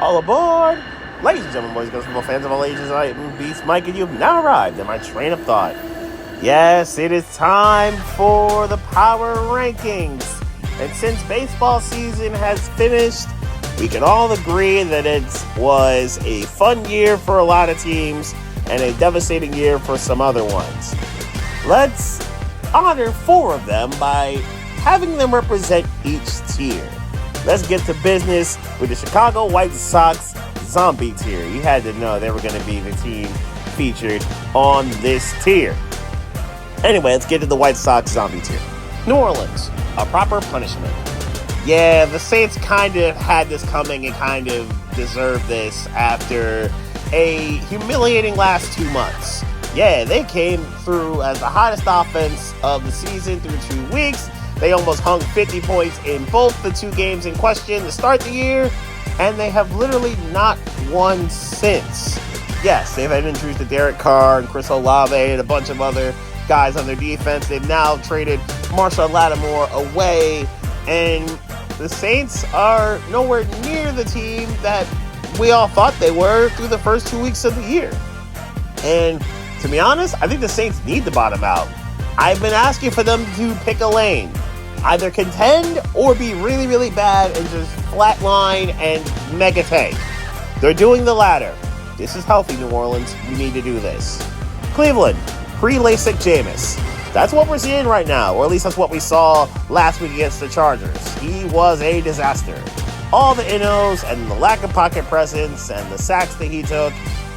All aboard! Ladies and gentlemen, boys and girls, football fans of all ages, I am Beast Mike, and you've now arrived at my train of thought. Yes, it is time for the power rankings. And since baseball season has finished, we can all agree that it was a fun year for a lot of teams and a devastating year for some other ones. Let's honor 4 of them by having them represent each tier. Let's get to business with the Chicago White Sox Zombie tier. You had to know they were going to be the team featured on this tier. Anyway, let's get to the White Sox Zombie tier. New Orleans, a proper punishment. Yeah, the Saints kind of had this coming and kind of deserved this after a humiliating last 2 months. Yeah, they came through as the hottest offense of the season through 2 weeks. They almost hung 50 points in both the 2 games in question to start the year, and they have literally not won since. Yes, they've had injuries to Derek Carr and Chris Olave and a bunch of other guys on their defense. They've now traded Marshall Lattimore away, and the Saints are nowhere near the team that we all thought they were through the first 2 weeks of the year. And to be honest, I think the Saints need to bottom out. I've been asking for them to pick a lane. Either contend or be really, really bad and just flatline and mega tank. They're doing the latter. This is healthy, New Orleans. You need to do this. Cleveland, pre-LASIK Jameis. That's what we're seeing right now, or at least that's what we saw last week against the Chargers. He was a disaster. All the innos and the lack of pocket presence and the sacks that he took,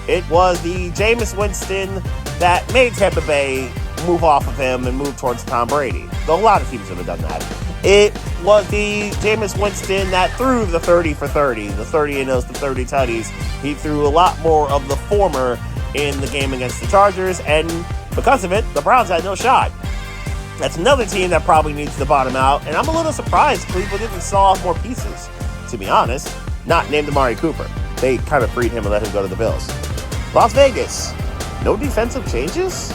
it was the Jameis Winston that made Tampa Bay move off of him and move towards Tom Brady. Though a lot of teams would have done that. It was the Jameis Winston that threw the 30 for 30, the 30 innos, the 30 tutties. He threw a lot more of the former in the game against the Chargers, and because of it, the Browns had no shot. That's another team that probably needs to bottom out, and I'm a little surprised Cleveland didn't saw off more pieces, to be honest. Not named Amari Cooper. They kind of freed him and let him go to the Bills. Las Vegas, no defensive changes?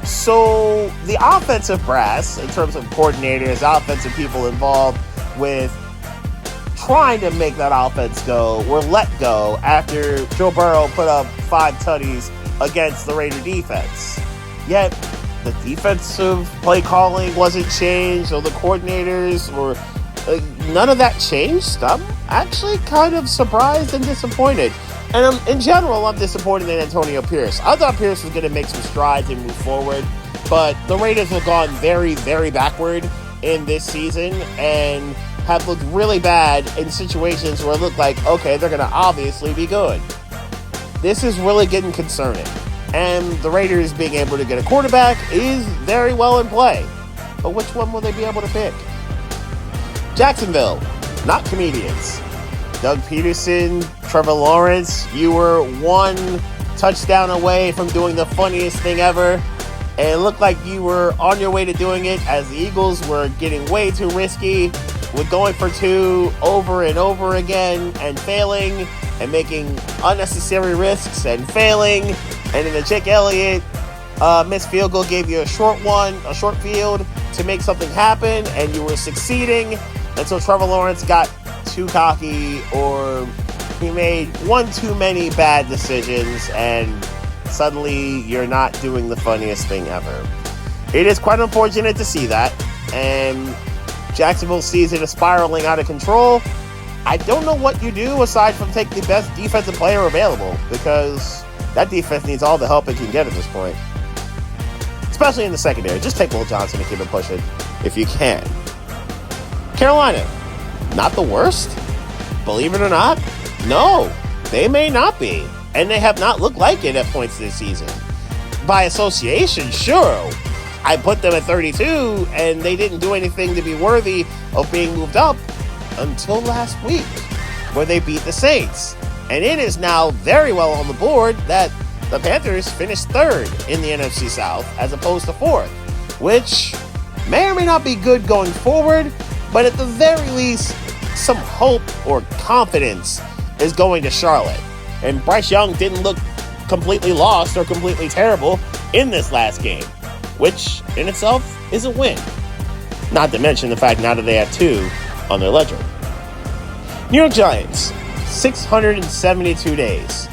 So the offensive brass, in terms of coordinators, offensive people involved with trying to make that offense go, were let go after Joe Burrow put up 5 tutties against the Raider defense. Yet the defensive play calling wasn't changed, or the coordinators were none of that changed. I'm actually kind of surprised and disappointed. And in general, I'm disappointed in Antonio Pierce. I thought Pierce was going to make some strides and move forward, but the Raiders have gone very, very backward in this season and have looked really bad in situations where it looked like, okay, they're going to obviously be good. This is really getting concerning. And the Raiders being able to get a quarterback is very well in play. But which one will they be able to pick? Jacksonville, not comedians. Doug Peterson, Trevor Lawrence, you were 1 touchdown away from doing the funniest thing ever. And it looked like you were on your way to doing it as the Eagles were getting way too risky with going for 2 over and over again and failing and making unnecessary risks and failing. And then the Jake Elliott missed field goal gave you a short field to make something happen, and you were succeeding until Trevor Lawrence got too cocky, or he made 1 too many bad decisions, and suddenly you're not doing the funniest thing ever. It is quite unfortunate to see that, and Jacksonville's season is spiraling out of control. I don't know what you do aside from take the best defensive player available, because that defense needs all the help it can get at this point. Especially in the secondary. Just take Will Johnson and keep it pushing if you can. Carolina, not the worst? Believe it or not, no, they may not be. And they have not looked like it at points this season. By association, sure, I put them at 32, and they didn't do anything to be worthy of being moved up until last week, where they beat the Saints. And it is now very well on the board that the Panthers finished 3rd in the NFC South as opposed to 4th, which may or may not be good going forward, but at the very least, some hope or confidence is going to Charlotte. And Bryce Young didn't look completely lost or completely terrible in this last game, which in itself is a win. Not to mention the fact now that they have 2 on their ledger. New York Giants, 672 days.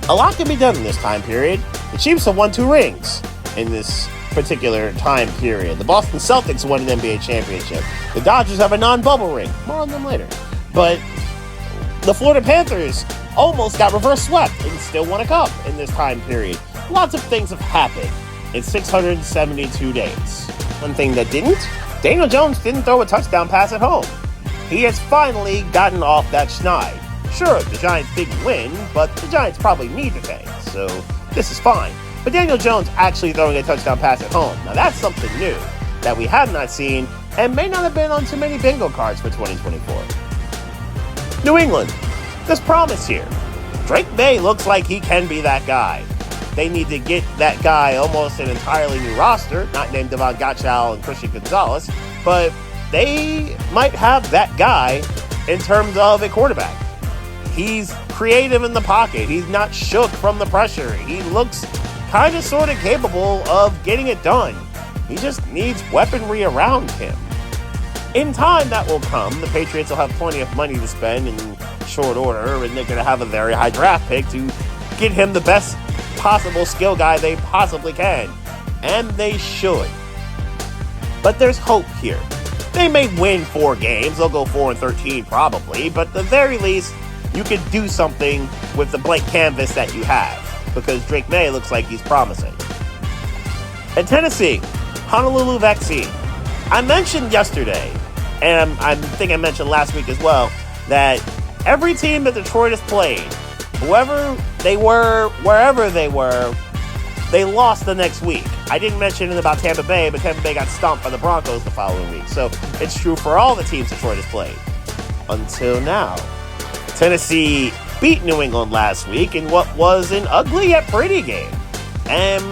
A lot can be done in this time period. The Chiefs have won 2 rings in this particular time period. The Boston Celtics won an NBA championship. The Dodgers have a non-bubble ring. More on them later. But the Florida Panthers almost got reverse swept and still won a cup in this time period. Lots of things have happened in 672 days. One thing that didn't, Daniel Jones didn't throw a touchdown pass at home. He has finally gotten off that schneid. Sure, the Giants didn't win, but the Giants probably need the thing, so this is fine. But Daniel Jones actually throwing a touchdown pass at home. Now that's something new that we have not seen and may not have been on too many bingo cards for 2024. New England, there's promise here. Drake May looks like he can be that guy. They need to get that guy almost an entirely new roster, not named Devon Gottschall and Christian Gonzalez, but they might have that guy in terms of a quarterback. He's creative in the pocket. He's not shook from the pressure. He looks kind of sort of capable of getting it done. He just needs weaponry around him. In time, that will come. The Patriots will have plenty of money to spend in short order, and they're going to have a very high draft pick to get him the best possible skill guy they possibly can. And they should. But there's hope here. They may win 4 games. They'll go 4-13 probably, but at the very least, you could do something with the blank canvas that you have, because Drake May looks like he's promising. In Tennessee, Honolulu vaccine. I mentioned yesterday, and I think I mentioned last week as well, that every team that Detroit has played, whoever they were, wherever they were, they lost the next week. I didn't mention it about Tampa Bay, but Tampa Bay got stomped by the Broncos the following week. So it's true for all the teams Detroit has played. Until now. Tennessee beat New England last week in what was an ugly yet pretty game. And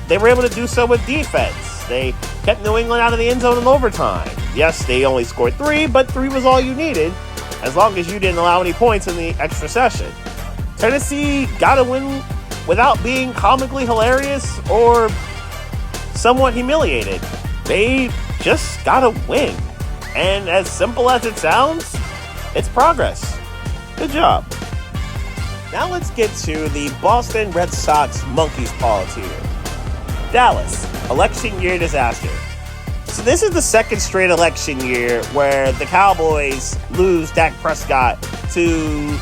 they were able to do so with defense. They kept New England out of the end zone in overtime. Yes, they only scored 3, but 3 was all you needed, as long as you didn't allow any points in the extra session. Tennessee got a win without being comically hilarious or somewhat humiliated. They just got a win. And as simple as it sounds, it's progress. Good job. Now let's get to the Boston Red Sox monkey's paw tier. Dallas, election year disaster. So this is the second straight election year where the Cowboys lose Dak Prescott to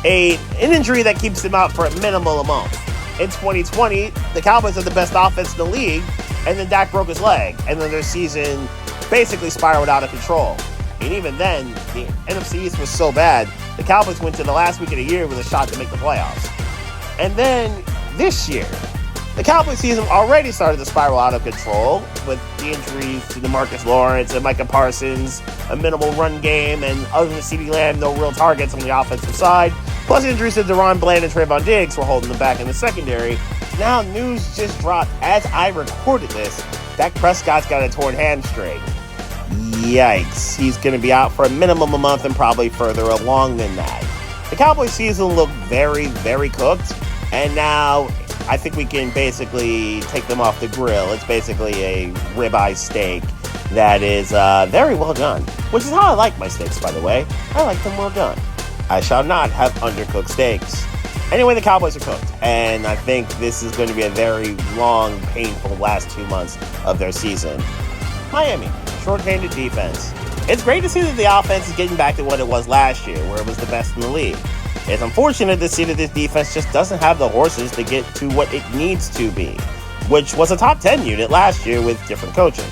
an injury that keeps him out for a minimal amount. In 2020, the Cowboys had the best offense in the league, and then Dak broke his leg, and then their season basically spiraled out of control. And even then, the NFC East was so bad, the Cowboys went to the last week of the year with a shot to make the playoffs. And then this year, the Cowboys season already started to spiral out of control with the injuries to DeMarcus Lawrence and Micah Parsons, a minimal run game, and other than CeeDee Lamb, no real targets on the offensive side. Plus injuries to Deron Bland and Trayvon Diggs were holding them back in the secondary. Now news just dropped as I recorded this. Dak Prescott's got a torn hamstring. Yikes. He's going to be out for a minimum a month and probably further along than that. The Cowboys season looked very, very cooked. And now I think we can basically take them off the grill. It's basically a ribeye steak that is very well done. Which is how I like my steaks, by the way. I like them well done. I shall not have undercooked steaks. Anyway, the Cowboys are cooked. And I think this is going to be a very long, painful last 2 months of their season. Miami, short-handed defense. It's great to see that the offense is getting back to what it was last year, where it was the best in the league. It's unfortunate to see that this defense just doesn't have the horses to get to what it needs to be, which was a top 10 unit last year with different coaching.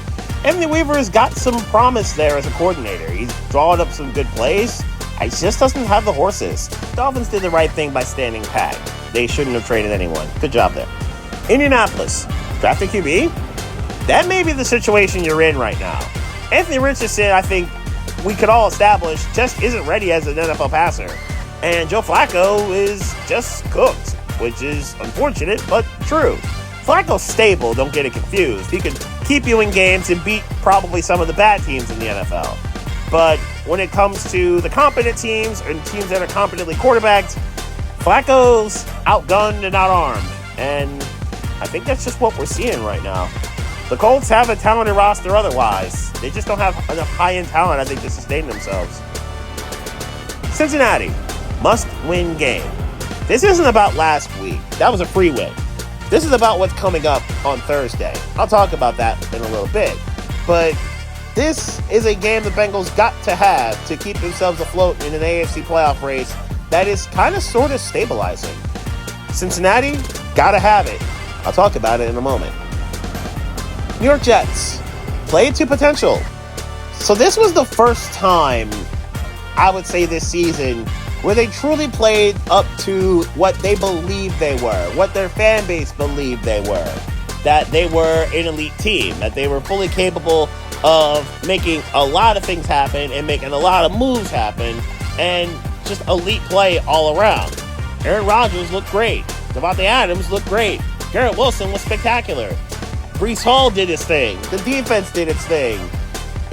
Anthony Weaver's got some promise there as a coordinator. He's drawn up some good plays. He just doesn't have the horses. The Dolphins did the right thing by standing pat. They shouldn't have traded anyone. Good job there. Indianapolis, draft a QB? That may be the situation you're in right now. Anthony Richardson, I think we could all establish, just isn't ready as an NFL passer. And Joe Flacco is just cooked, which is unfortunate, but true. Flacco's stable, don't get it confused. He can keep you in games and beat probably some of the bad teams in the NFL. But when it comes to the competent teams and teams that are competently quarterbacked, Flacco's outgunned and outarmed. And I think that's just what we're seeing right now. The Colts have a talented roster otherwise. They just don't have enough high-end talent, I think, to sustain themselves. Cincinnati. must-win game. This isn't about last week. That was a free win. This is about what's coming up on Thursday. I'll talk about that in a little bit. But this is a game the Bengals got to have to keep themselves afloat in an AFC playoff race that is kind of sort of stabilizing. Cincinnati, gotta have it. I'll talk about it in a moment. New York Jets, played to potential. So this was the first time, I would say this season, where they truly played up to what they believed they were, what their fan base believed they were, that they were an elite team, that they were fully capable of making a lot of things happen and making a lot of moves happen, and just elite play all around. Aaron Rodgers looked great. Davante Adams looked great. Garrett Wilson was spectacular. Breece Hall did his thing. The defense did its thing,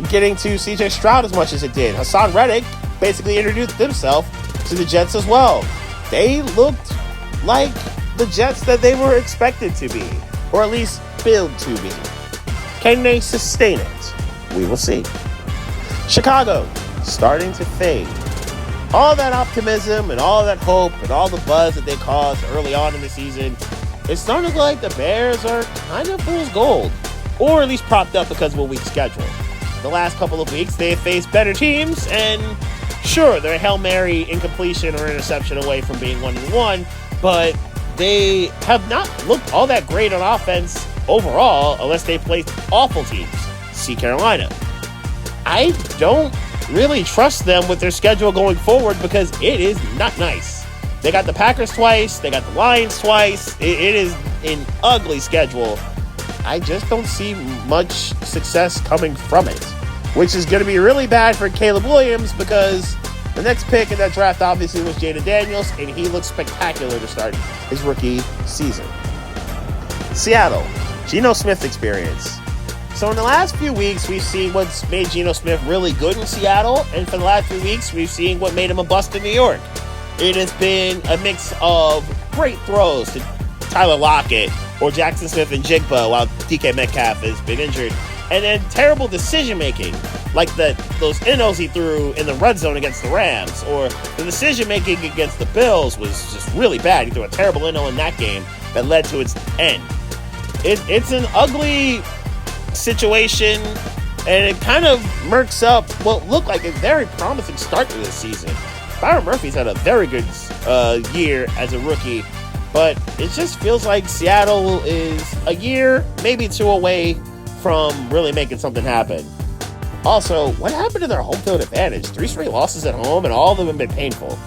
getting to C.J. Stroud as much as it did. Hassan Reddick basically introduced himself to the Jets as well. They looked like the Jets that they were expected to be, or at least billed to be. Can they sustain it? We will see. Chicago, starting to fade. All that optimism and all that hope and all the buzz that they caused early on in the season, it's starting to look like the Bears are kind of fool's gold, or at least propped up because of a weak schedule. The last couple of weeks, they have faced better teams, and sure, they're a Hail Mary incompletion or interception away from being 1-1, but they have not looked all that great on offense overall, unless they played awful teams. See Carolina. I don't really trust them with their schedule going forward because it is not nice. They got the Packers twice, they got the Lions twice. It is an ugly schedule. I just don't see much success coming from it, which is going to be really bad for Caleb Williams because the next pick in that draft obviously was Jaden Daniels, and he looked spectacular to start his rookie season. Seattle, Geno Smith experience. So in the last few weeks, we've seen what's made Geno Smith really good in Seattle, and for the last few weeks, we've seen what made him a bust in New York. It has been a mix of great throws to Tyler Lockett or Jackson Smith and Jigba while DK Metcalf has been injured, and then terrible decision-making, like those NOs he threw in the red zone against the Rams, or the decision-making against the Bills was just really bad. He threw a terrible NO in that game that led to its end. It's an ugly situation, and it kind of murks up what looked like a very promising start to this season. Byron Murphy's had a very good year as a rookie, but it just feels like Seattle is a year, maybe two away from really making something happen. Also, what happened to their home field advantage? 3 straight losses at home, and all of them have been painful.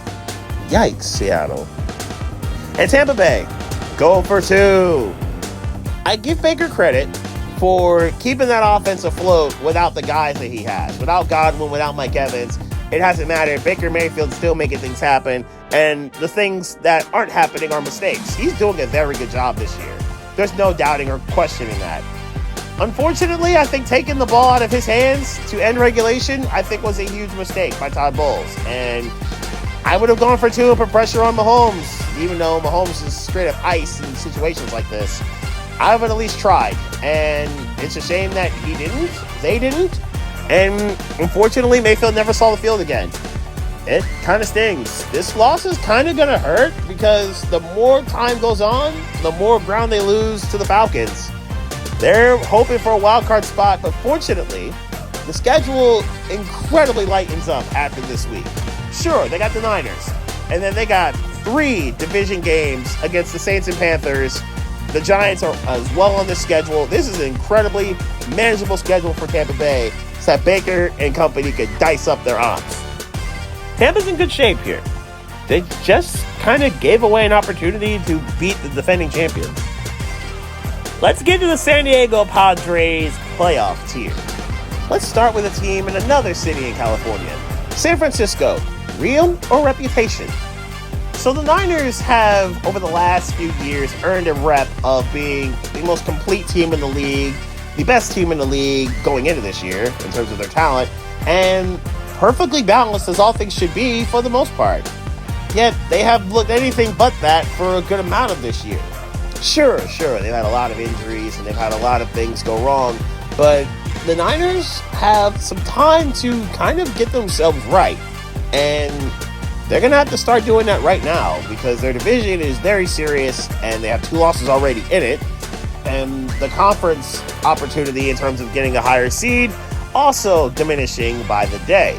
Yikes, Seattle. And Tampa Bay, go for 2. I give Baker credit for keeping that offense afloat without the guys that he has. Without Godwin, without Mike Evans, it hasn't mattered. Baker Mayfield's still making things happen, and the things that aren't happening are mistakes. He's doing a very good job this year. There's no doubting or questioning that. Unfortunately, I think taking the ball out of his hands to end regulation, I think was a huge mistake by Todd Bowles. And I would have gone for 2 and put pressure on Mahomes, even though Mahomes is straight up ice in situations like this. I would at least tried, and it's a shame that he didn't, they didn't, and unfortunately Mayfield never saw the field again. It kind of stings. This loss is kind of going to hurt because the more time goes on, the more ground they lose to the Falcons. They're hoping for a wild card spot, but fortunately, the schedule incredibly lightens up after this week. Sure, they got the Niners, and then they got 3 division games against the Saints and Panthers. The Giants are as well on this schedule. This is an incredibly manageable schedule for Tampa Bay so that Baker and company could dice up their odds. Tampa's in good shape here. They just kind of gave away an opportunity to beat the defending champions. Let's get to the San Diego Padres playoff tier. Let's start with a team in another city in California. San Francisco, real or reputation? So the Niners have, over the last few years, earned a rep of being the most complete team in the league, the best team in the league going into this year in terms of their talent, and perfectly balanced as all things should be for the most part. Yet they have looked anything but that for a good amount of this year. Sure, they've had a lot of injuries and they've had a lot of things go wrong, but the Niners have some time to kind of get themselves right. And They're going to have to start doing that right now because their division is very serious and they have 2 losses already in it. And the conference opportunity in terms of getting a higher seed also diminishing by the day.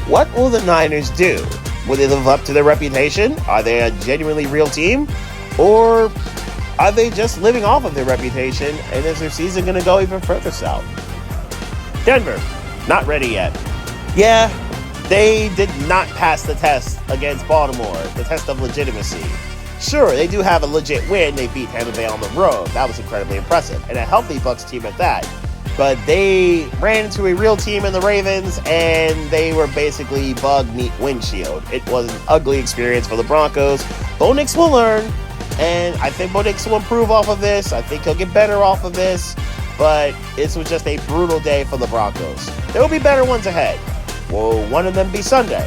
What will the Niners do? Will they live up to their reputation? Are they a genuinely real team? Or are they just living off of their reputation, and is their season going to go even further south? Denver, not ready yet. Yeah, they did not pass the test against Baltimore, the test of legitimacy. Sure, they do have a legit win. They beat Tampa Bay on the road. That was incredibly impressive, and a healthy Bucs team at that. But they ran into a real team in the Ravens, and they were basically bug meat windshield. It was an ugly experience for the Broncos. Bo Nix will learn, and I think Bo Nix will improve off of this. I think he'll get better off of this, but this was just a brutal day for the Broncos. There will be better ones ahead. Will one of them be Sunday?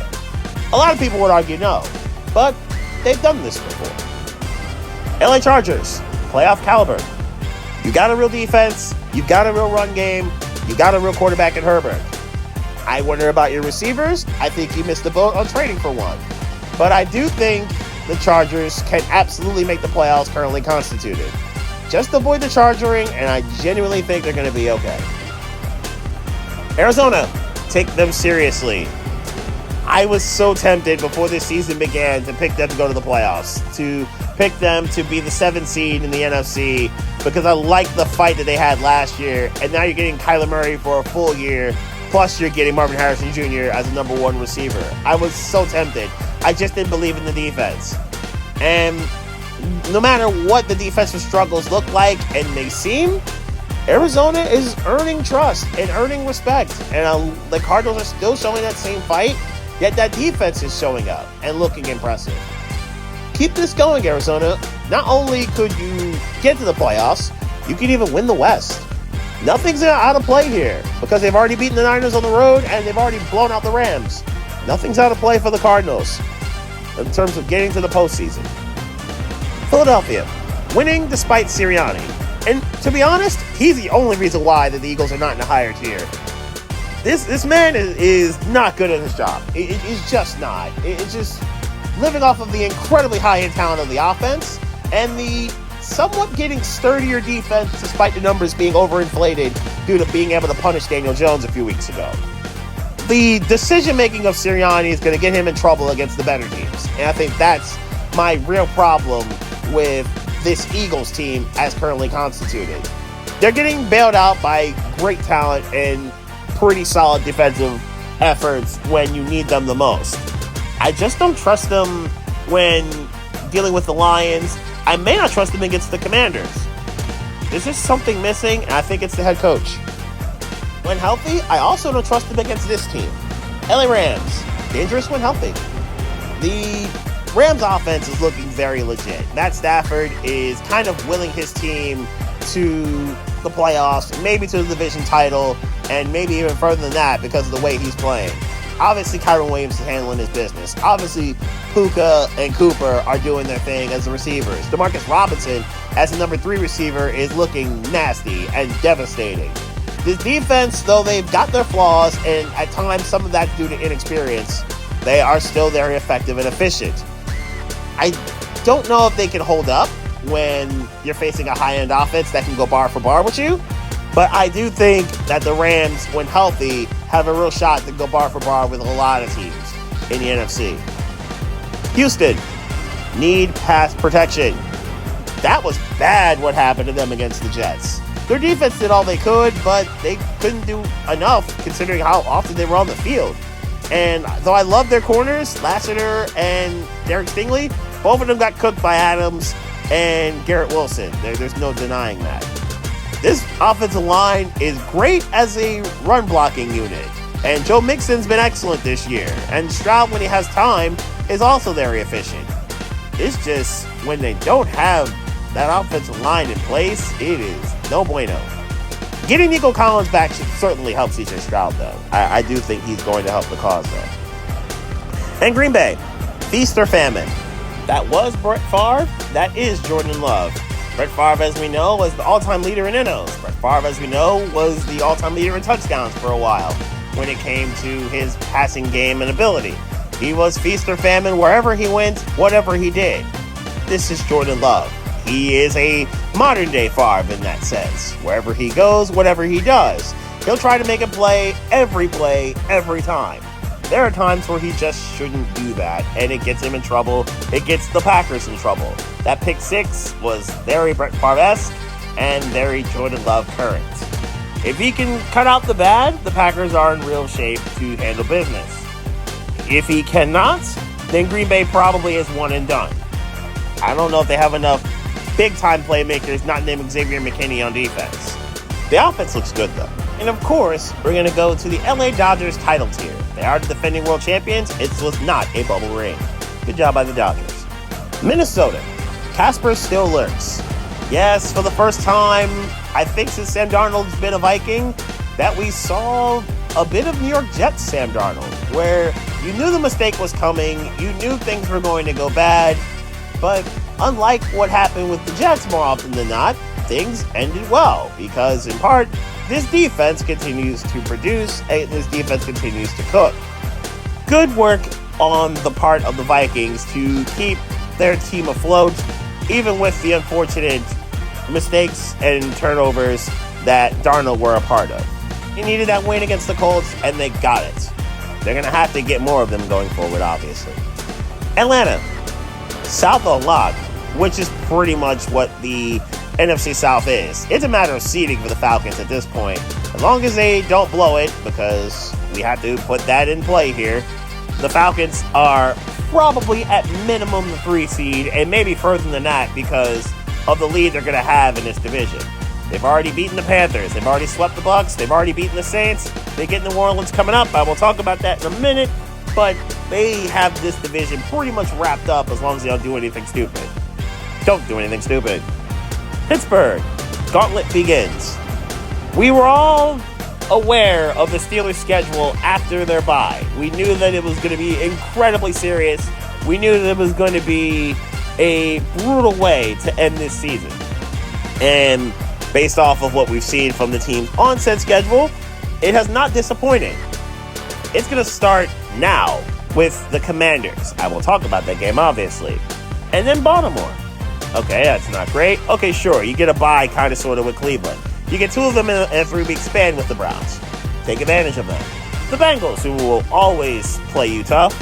A lot of people would argue no, but they've done this before. LA Chargers, playoff caliber. You got a real defense, you got a real run game, you got a real quarterback in Herbert. I wonder about your receivers. I think you missed the boat on trading for one. But I do think the Chargers can absolutely make the playoffs currently constituted. Just avoid the chargering, and I genuinely think they're going to be okay. Arizona, take them seriously. I was so tempted before this season began to pick them to go to the playoffs, to pick them to be the 7th seed in the NFC, because I liked the fight that they had last year, and now you're getting Kyler Murray for a full year, plus you're getting Marvin Harrison Jr. as a number 1 receiver. I was so tempted. I just didn't believe in the defense. And no matter what the defensive struggles look like and may seem, Arizona is earning trust and earning respect. And the Cardinals are still showing that same fight, yet that defense is showing up and looking impressive. Keep this going, Arizona. Not only could you get to the playoffs, you can even win the West. Nothing's out of play here because they've already beaten the Niners on the road and they've already blown out the Rams. Nothing's out of play for the Cardinals in terms of getting to the postseason. Philadelphia, winning despite Sirianni. And to be honest, he's the only reason why the Eagles are not in a higher tier. This man is not good at his job. It's just not. It's just living off of the incredibly high-end talent of the offense and the somewhat getting sturdier defense despite the numbers being overinflated due to being able to punish Daniel Jones a few weeks ago. The decision-making of Sirianni is going to get him in trouble against the better teams. And I think that's my real problem with this Eagles team as currently constituted. They're getting bailed out by great talent and pretty solid defensive efforts when you need them the most. I just don't trust them when dealing with the Lions. I may not trust them against the Commanders. There's just something missing, and I think it's the head coach. When healthy, I also don't trust them against this team. LA Rams, dangerous when healthy. The Rams offense is looking very legit. Matt Stafford is kind of willing his team to the playoffs, maybe to the division title, and maybe even further than that because of the way he's playing. Obviously, Kyron Williams is handling his business. Obviously, Puka and Cooper are doing their thing as the receivers. Demarcus Robinson, as the number 3 receiver, is looking nasty and devastating. This defense, though they've got their flaws, and at times some of that's due to inexperience, they are still very effective and efficient. I don't know if they can hold up when you're facing a high-end offense that can go bar for bar with you, but I do think that the Rams, when healthy, have a real shot to go bar for bar with a lot of teams in the NFC. Houston, need pass protection. That was bad what happened to them against the Jets. Their defense did all they could, but they couldn't do enough considering how often they were on the field. And though I love their corners, Lassiter and Derek Stingley, both of them got cooked by Adams and Garrett Wilson. There's no denying that. This offensive line is great as a run-blocking unit. And Joe Mixon's been excellent this year. And Stroud, when he has time, is also very efficient. It's just when they don't have that offensive line in place, it is no bueno. Getting Nico Collins back should certainly help C.J. Stroud, though. I do think he's going to help the cause, though. And Green Bay, feast or famine. That was Brett Favre. That is Jordan Love. Brett Favre, as we know, was the all-time leader in NOs. Brett Favre, as we know, was the all-time leader in touchdowns for a while when it came to his passing game and ability. He was feast or famine wherever he went, whatever he did. This is Jordan Love. He is a modern-day Favre in that sense. Wherever he goes, whatever he does, he'll try to make a play, every time. There are times where he just shouldn't do that, and it gets him in trouble. It gets the Packers in trouble. That pick six was very Brett Favre-esque and very Jordan Love current. If he can cut out the bad, the Packers are in real shape to handle business. If he cannot, then Green Bay probably is one and done. I don't know if they have enough big-time playmakers not named Xavier McKinney on defense. The offense looks good, though. And of course, we're going to go to the LA Dodgers title tier. They are the defending world champions. It was not a bubble ring. Good job by the Dodgers. Minnesota. Casper still lurks. Yes, for the first time, I think since Sam Darnold's been a Viking, that we saw a bit of New York Jets Sam Darnold, where you knew the mistake was coming, you knew things were going to go bad, but unlike what happened with the Jets more often than not, things ended well, because in part, this defense continues to produce, and this defense continues to cook. Good work on the part of the Vikings to keep their team afloat, even with the unfortunate mistakes and turnovers that Darnold were a part of. He needed that win against the Colts, and they got it. They're going to have to get more of them going forward, obviously. Atlanta. South a lot, which is pretty much what the NFC South is. It's a matter of seeding for the Falcons at this point. As long as they don't blow it, because we have to put that in play here, the Falcons are probably at minimum the 3 seed, and maybe further than that because of the lead they're going to have in this division. They've already beaten the Panthers. They've already swept the Bucs. They've already beaten the Saints. They get New Orleans coming up. I will talk about that in a minute, but they have this division pretty much wrapped up as long as they don't do anything stupid. Don't do anything stupid. Pittsburgh. Gauntlet begins. We were all aware of the Steelers' schedule after their bye. We knew that it was going to be incredibly serious. We knew that it was going to be a brutal way to end this season. And based off of what we've seen from the team's onset schedule, it has not disappointed. It's going to start now with the Commanders. I will talk about that game, obviously. And then Baltimore. Okay, that's not great. Okay, sure, you get a bye kind of sort of with Cleveland. You get 2 of them in a 3-week span with the Browns. Take advantage of that. The Bengals, who will always play you tough.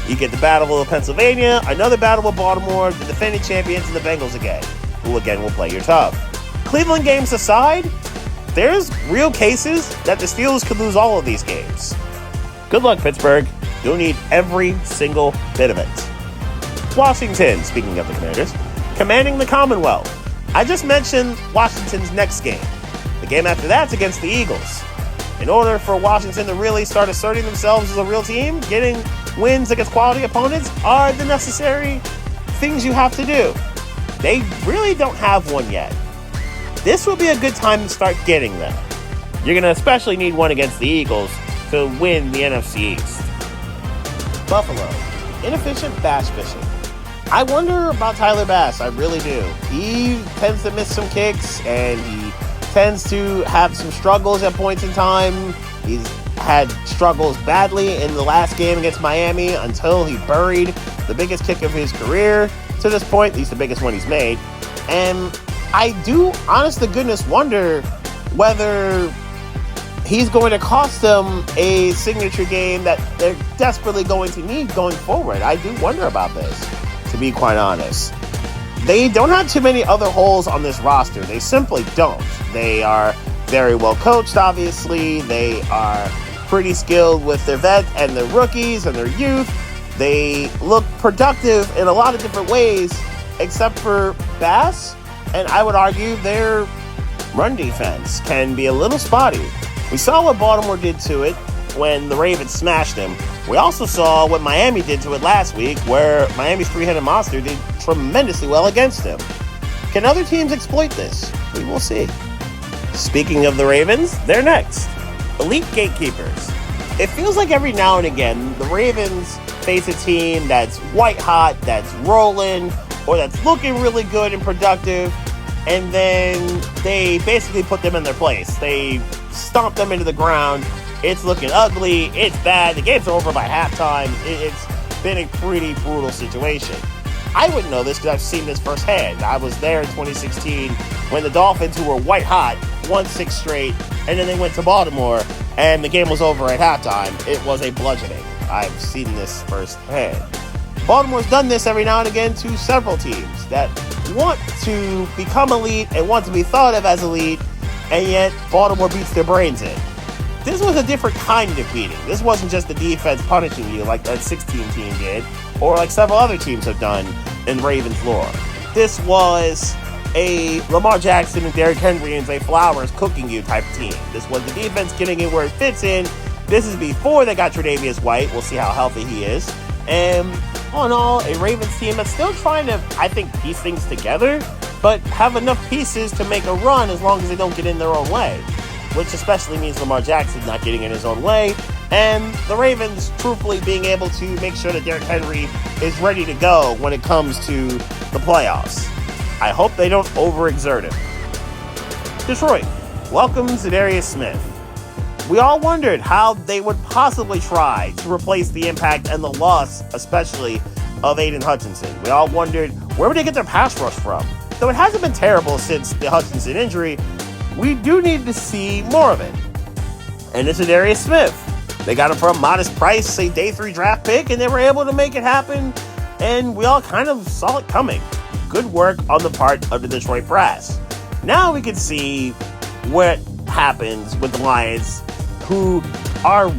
You get the Battle of Pennsylvania, another Battle of Baltimore, the defending champions, and the Bengals again, who again will play you tough. Cleveland games aside, there's real cases that the Steelers could lose all of these games. Good luck, Pittsburgh. You'll need every single bit of it. Washington, speaking of the Commanders, commanding the Commonwealth. I just mentioned Washington's next game. The game after that's against the Eagles. In order for Washington to really start asserting themselves as a real team, getting wins against quality opponents are the necessary things you have to do. They really don't have one yet. This will be a good time to start getting them. You're going to especially need one against the Eagles to win the NFC East. Buffalo. Inefficient bass fishing. I wonder about Tyler Bass. I really do. He tends to miss some kicks, and he tends to have some struggles at points in time. He's had struggles badly in the last game against Miami until he buried the biggest kick of his career to this point, at least the biggest one he's made. And I do, honest to goodness, wonder whether he's going to cost them a signature game that they're desperately going to need going forward. I do wonder about this, to be quite honest. They don't have too many other holes on this roster. They simply don't. They are very well coached, obviously. They are pretty skilled with their vets and their rookies and their youth. They look productive in a lot of different ways, except for Bass. And I would argue their run defense can be a little spotty. We saw what Baltimore did to it when the Ravens smashed them. We also saw what Miami did to it last week, where Miami's three-headed monster did tremendously well against them. Can other teams exploit this? We will see. Speaking of the Ravens, they're next. Elite gatekeepers. It feels like every now and again, the Ravens face a team that's white hot, that's rolling, or that's looking really good and productive, and then they basically put them in their place. They stomp them into the ground. It's looking ugly. It's bad. The game's over by halftime. It's been a pretty brutal situation. I wouldn't know this because I've seen this firsthand. I was there in 2016 when the Dolphins, who were white hot, won 6 straight, and then they went to Baltimore, and the game was over at halftime. It was a bludgeoning. I've seen this firsthand. Baltimore's done this every now and again to several teams that want to become elite and want to be thought of as elite, and yet Baltimore beats their brains in. This was a different kind of beating. This wasn't just the defense punishing you like that 16 team did, or like several other teams have done in Ravens lore. This was a Lamar Jackson and Derrick Henry and Zay Flowers cooking you type team. This was the defense getting in where it fits in. This is before they got Tre'Davious White. We'll see how healthy he is. And all in all, a Ravens team that's still trying to, I think, piece things together, but have enough pieces to make a run as long as they don't get in their own way, which especially means Lamar Jackson not getting in his own way, and the Ravens truthfully being able to make sure that Derrick Henry is ready to go when it comes to the playoffs. I hope they don't overexert him. Detroit welcomes Za'Darius Smith. We all wondered how they would possibly try to replace the impact and the loss, especially, of Aiden Hutchinson. We all wondered, where would they get their pass rush from? Though it hasn't been terrible since the Hutchinson injury, we do need to see more of it. And it's Za'Darius Smith. They got him for a modest price, a day 3 draft pick, and they were able to make it happen, and we all kind of saw it coming. Good work on the part of the Detroit Brass. Now we can see what happens with the Lions, who are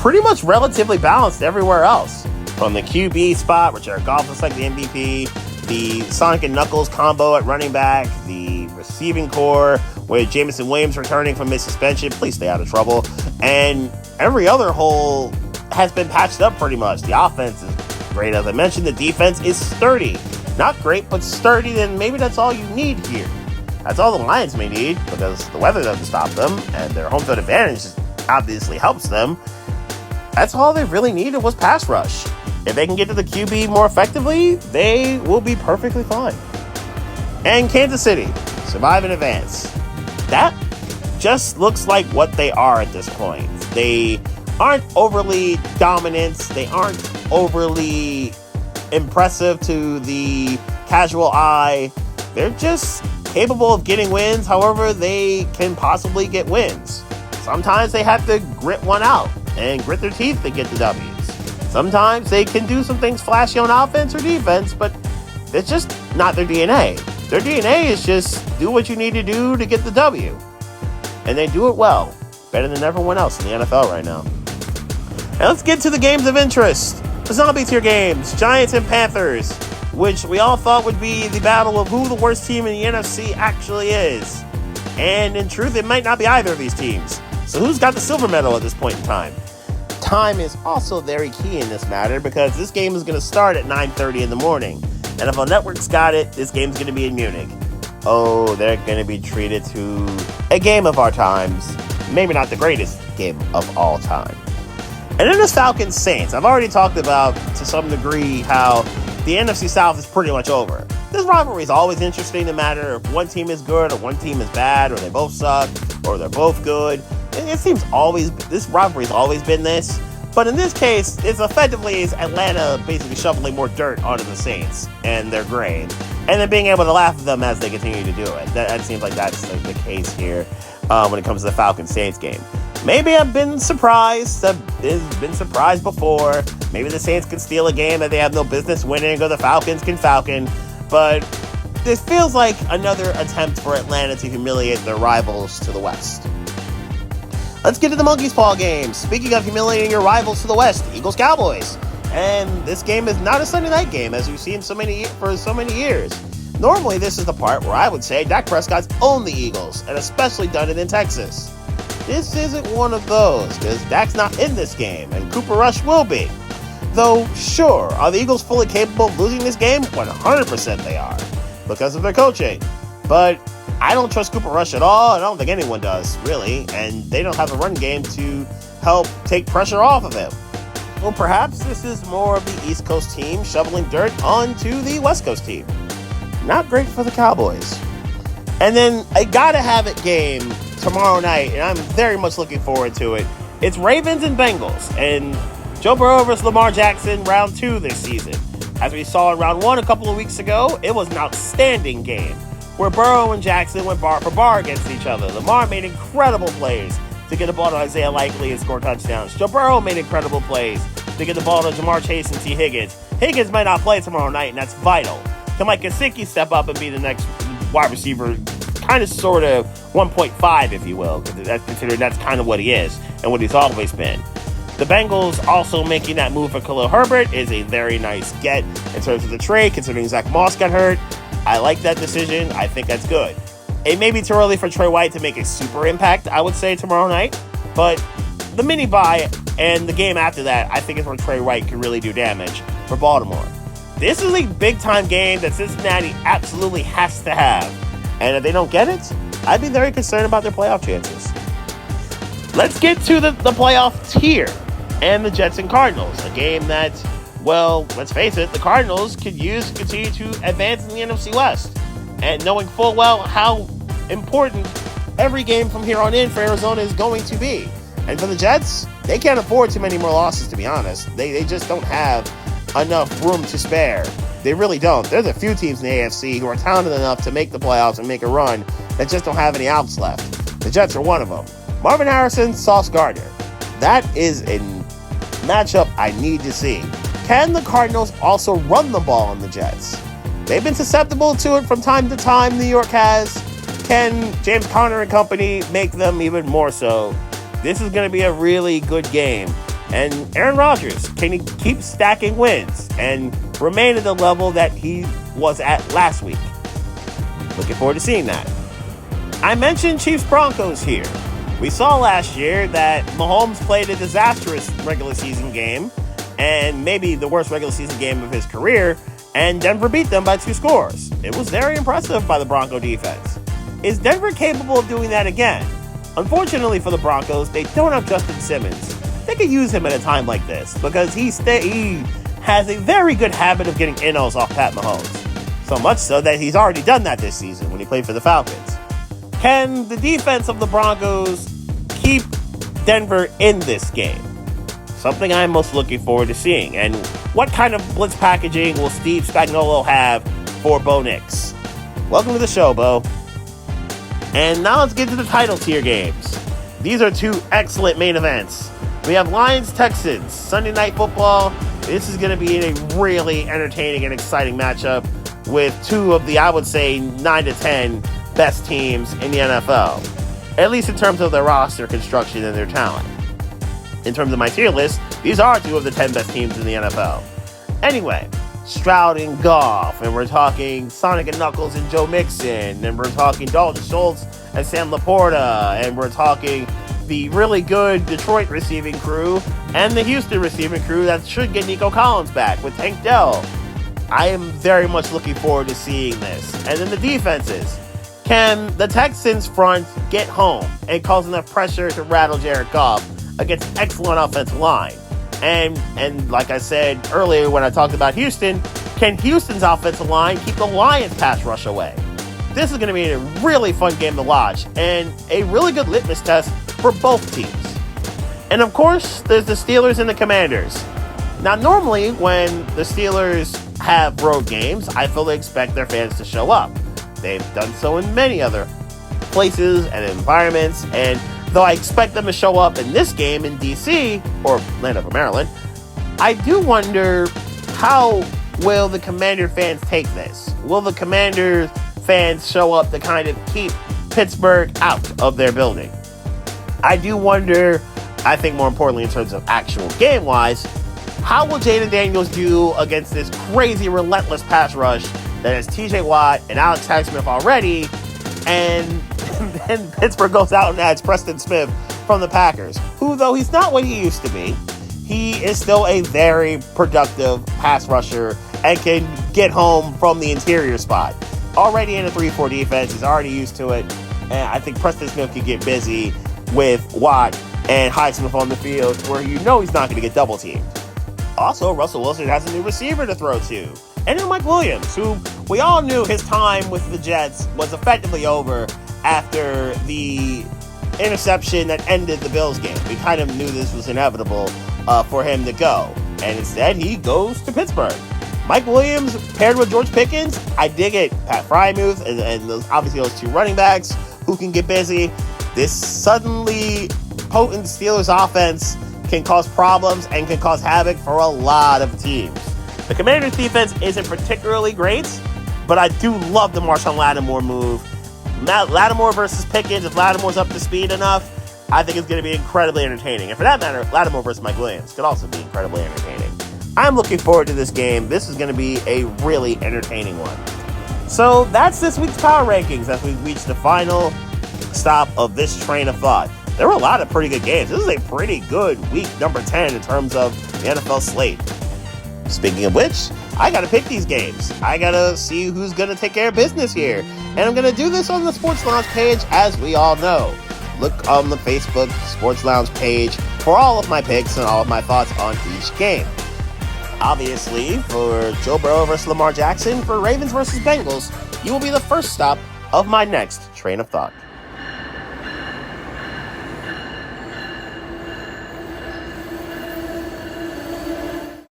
pretty much relatively balanced everywhere else. From the QB spot, where Jared Goff looks like the MVP, the Sonic and Knuckles combo at running back, the receiving core, with Jameson Williams returning from his suspension, please stay out of trouble, and every other hole has been patched up pretty much. The offense is great, as I mentioned. The defense is sturdy. Not great, but sturdy, then maybe that's all you need here. That's all the Lions may need, because the weather doesn't stop them, and their home field advantage obviously helps them. That's all they really needed was pass rush. If they can get to the QB more effectively, they will be perfectly fine. And Kansas City, survive in advance. That just looks like what they are at this point. They aren't overly dominant. They aren't overly impressive to the casual eye. They're just capable of getting wins however they can possibly get wins. Sometimes they have to grit one out and grit their teeth to get the W's. Sometimes they can do some things flashy on offense or defense, but it's just not their DNA. Their DNA is just do what you need to do to get the W. And they do it well, better than everyone else in the NFL right now. And let's get to the games of interest. The zombie tier games, Giants and Panthers, which we all thought would be the battle of who the worst team in the NFC actually is. And in truth, it might not be either of these teams. So who's got the silver medal at this point in time? Time is also very key in this matter, because this game is going to start at 9:30 in the morning. NFL Network's got it. This game's going to be in Munich. Oh, they're going to be treated to a game of our times. Maybe not the greatest game of all time. And then the Falcons Saints. I've already talked about, to some degree, how the NFC South is pretty much over. This rivalry is always interesting, no matter if one team is good or one team is bad, or they both suck, or they're both good. It seems this rivalry's always been this. But in this case, it's effectively Atlanta basically shoveling more dirt onto the Saints and their grave, and then being able to laugh at them as they continue to do it. That seems like that's the case here when it comes to the Falcons-Saints game. Maybe I've been surprised. I've been surprised before. Maybe the Saints can steal a game that they have no business winning, or the Falcons can falcon. But this feels like another attempt for Atlanta to humiliate their rivals to the West. Let's get to the Monkey's Paw game. Speaking of humiliating your rivals to the West, Eagles-Cowboys. And this game is not a Sunday night game, as we've seen for so many years. Normally, this is the part where I would say Dak Prescott's owned the Eagles, and especially done it in Texas. This isn't one of those, because Dak's not in this game, and Cooper Rush will be. Though, sure, are the Eagles fully capable of losing this game? 100% they are, because of their coaching. But I don't trust Cooper Rush at all, and I don't think anyone does, really, and they don't have a run game to help take pressure off of him. Well, perhaps this is more of the East Coast team shoveling dirt onto the West Coast team. Not great for the Cowboys. And then a gotta-have-it game tomorrow night, and I'm very much looking forward to it. It's Ravens and Bengals, and Joe Burrow versus Lamar Jackson, round 2 this season. As we saw in round 1 a couple of weeks ago, it was an outstanding game where Burrow and Jackson went bar for bar against each other. Lamar made incredible plays to get the ball to Isaiah Likely and score touchdowns. Joe Burrow made incredible plays to get the ball to Jamar Chase and T. Higgins. Higgins might not play tomorrow night, and that's vital. Can Mike Gesicki step up and be the next wide receiver, kind of sort of 1.5, if you will, considering that's kind of what he is and what he's always been. The Bengals also making that move for Khalil Herbert is a very nice get in terms of the trade, considering Zach Moss got hurt. I like that decision. I think that's good. It may be too early for Trey White to make a super impact, I would say, tomorrow night, but the mini bye and the game after that, I think is where Trey White can really do damage for Baltimore. This is a big-time game that Cincinnati absolutely has to have. And if they don't get it, I'd be very concerned about their playoff chances. Let's get to the playoff tier and the Jets and Cardinals. A game that, well, let's face it, the Cardinals could use to continue to advance in the NFC West. And knowing full well how important every game from here on in for Arizona is going to be. And for the Jets, they can't afford too many more losses, to be honest. They just don't have enough room to spare. They really don't. There's a few teams in the AFC who are talented enough to make the playoffs and make a run that just don't have any outs left. The Jets are one of them. Marvin Harrison, Sauce Gardner. That is a matchup I need to see. Can the Cardinals also run the ball on the Jets? They've been susceptible to it from time to time, New York has. Can James Conner and company make them even more so? This is going to be a really good game. And Aaron Rodgers, can he keep stacking wins and remain at the level that he was at last week? Looking forward to seeing that. I mentioned Chiefs-Broncos here. We saw last year that Mahomes played a disastrous regular season game, and maybe the worst regular season game of his career, and Denver beat them by 2 scores. It was very impressive by the Bronco defense. Is Denver capable of doing that again? Unfortunately for the Broncos, they don't have Justin Simmons. They could use him at a time like this because he has a very good habit of getting in-os off Pat Mahomes. So much so that he's already done that this season when he played for the Falcons. Can the defense of the Broncos keep Denver in this game? Something I'm most looking forward to seeing. And what kind of blitz packaging will Steve Spagnuolo have for Bo Nix? Welcome to the show, Bo. And now let's get to the title tier games. These are 2 excellent main events. We have Lions-Texans, Sunday Night Football. This is going to be a really entertaining and exciting matchup with 2 of the, I would say, 9 to 10 best teams in the NFL. At least in terms of their roster construction and their talent. In terms of my tier list, these are 2 of the 10 best teams in the NFL. Anyway, Stroud and Goff, and we're talking Sonic and Knuckles and Joe Mixon, and we're talking Dalton Schultz and Sam Laporta, and we're talking the really good Detroit receiving crew and the Houston receiving crew that should get Nico Collins back with Tank Dell. I am very much looking forward to seeing this. And then the defenses. Can the Texans front get home and cause enough pressure to rattle Jared Goff against excellent offensive line? And like I said earlier when I talked about Houston, can Houston's offensive line keep the Lions pass rush away? This is going to be a really fun game to watch and a really good litmus test for both teams. And of course, there's the Steelers and the Commanders. Now, normally when the Steelers have road games, I fully expect their fans to show up. They've done so in many other places and environments, and though I expect them to show up in this game in DC, or Landover, Maryland, I do wonder how will the Commander fans take this? Will the Commander fans show up to kind of keep Pittsburgh out of their building? I do wonder, I think more importantly in terms of actual game-wise, how will Jaden Daniels do against this crazy, relentless pass rush that has TJ Watt and Alex Highsmith already, and then Pittsburgh goes out and adds Preston Smith from the Packers, who, though he's not what he used to be, he is still a very productive pass rusher and can get home from the interior spot. Already in a 3-4 defense, he's already used to it, and I think Preston Smith can get busy with Watt and Highsmith on the field where you know he's not going to get double-teamed. Also, Russell Wilson has a new receiver to throw to. And then Mike Williams, who we all knew his time with the Jets was effectively over after the interception that ended the Bills game. We kind of knew this was inevitable for him to go. And instead, he goes to Pittsburgh. Mike Williams paired with George Pickens, I dig it. Pat Freiermuth and obviously those two running backs who can get busy. This suddenly potent Steelers offense can cause problems and can cause havoc for a lot of teams. The Commanders' defense isn't particularly great, but I do love the Marshawn Lattimore move. Lattimore versus Pickens, if Lattimore's up to speed enough, I think it's going to be incredibly entertaining. And for that matter, Lattimore versus Mike Williams could also be incredibly entertaining. I'm looking forward to this game. This is going to be a really entertaining one. So that's this week's Power Rankings as we reach the final stop of this train of thought. There were a lot of pretty good games. This is a pretty good week number 10 in terms of the NFL slate. Speaking of which, I got to pick these games. I got to see who's going to take care of business here. And I'm going to do this on the Sports Lounge page, as we all know. Look on the Facebook Sports Lounge page for all of my picks and all of my thoughts on each game. Obviously, for Joe Burrow versus Lamar Jackson, for Ravens versus Bengals, you will be the first stop of my next train of thought.